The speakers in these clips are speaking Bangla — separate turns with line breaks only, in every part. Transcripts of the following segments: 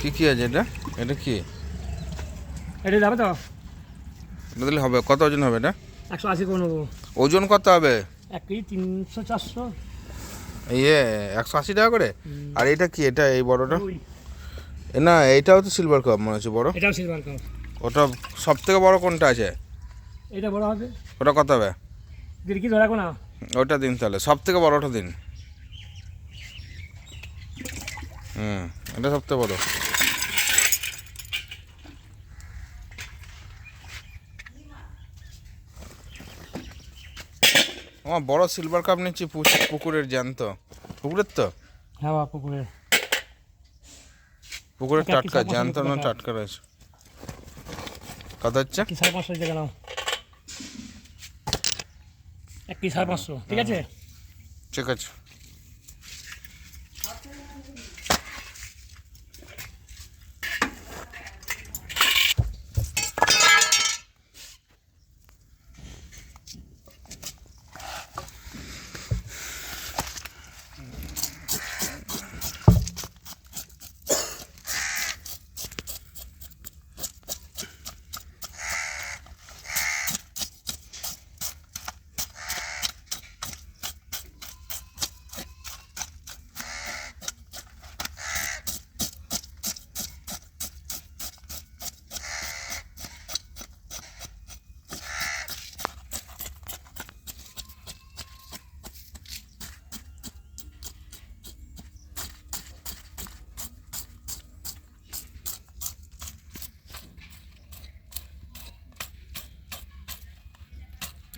কি কি আছে এটা? এটা কি?
এটা যাবে তো?
এটা দিলে হবে? কত ওজন হবে এটা?
180 করে নেবো।
ওজন কত হবে?
1 কেজি 300-400।
ইয়ে 180 টাকা করে। আর এটা কি? এটা এই বড়টা?
রুই।
না, এইটাও তো সিলভার কাপ মনে হচ্ছে বড়।
এটাও সিলভার কাপ।
ওটা সব থেকে বড় কোনটা আছে?
এটা বড় হবে।
ওটা কত হবে?
দিদি কি ধরে রাখো না?
ওটা দিন তাহলে, সব থেকে বড়টা দিন। এটা সব থেকে বড়। আমার বড় সিলভার কাপ নিচ্ছি, পুকুরের জ্যান্ত। পুকুরের তো?
হ্যাঁ বাবা, পুকুরের।
পুকুরের টাটকা জ্যান্ত না? টাটকা রয়েছে। কত হচ্ছে?
550 টাকা নাও। 1 কেজি 550, ঠিক আছে?
ঠিক আছে।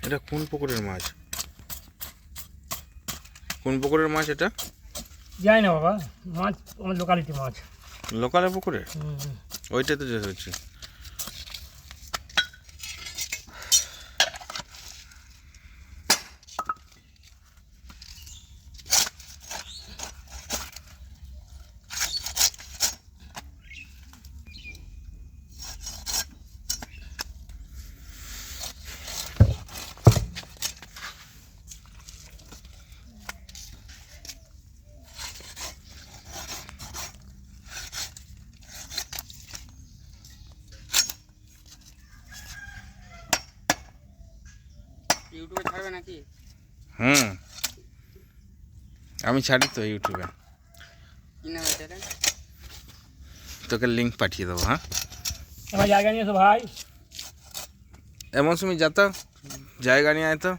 এটা কোন পুকুরের মাছ? কোন পুকুরের মাছ এটা?
যাই না বাবা, মাছ আমার লোকালিটি মাছ।
লোকালের পুকুরে? ওইটাতে যে হচ্ছে।
ইউটিউবে ছাড়বে নাকি?
আমি ছাড়ি তো ইউটিউবে।
কি নাম এটা?
তোকে লিঙ্ক পাঠিয়ে দেবো। হ্যাঁ,
আমার জায়গা নিয়ে এসো ভাই।
এমন সময় যা তো, জায়গা নিয়ে আয় তো।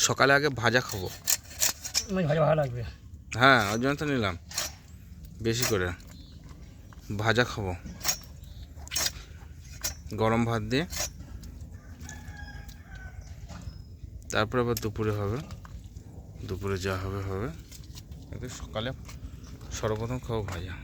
সকালে আগে ভাজা খাবো।
আমার ভাজা ভালো লাগবে।
হ্যাঁ, ওই জন্য তো নিলাম বেশি করে। ভাজা খাবো গরম ভাত দিয়ে, তারপরে আবার দুপুরে হবে। দুপুরে যা হবে হবে। সকালে সর্বপ্রথম খাবো ভাজা।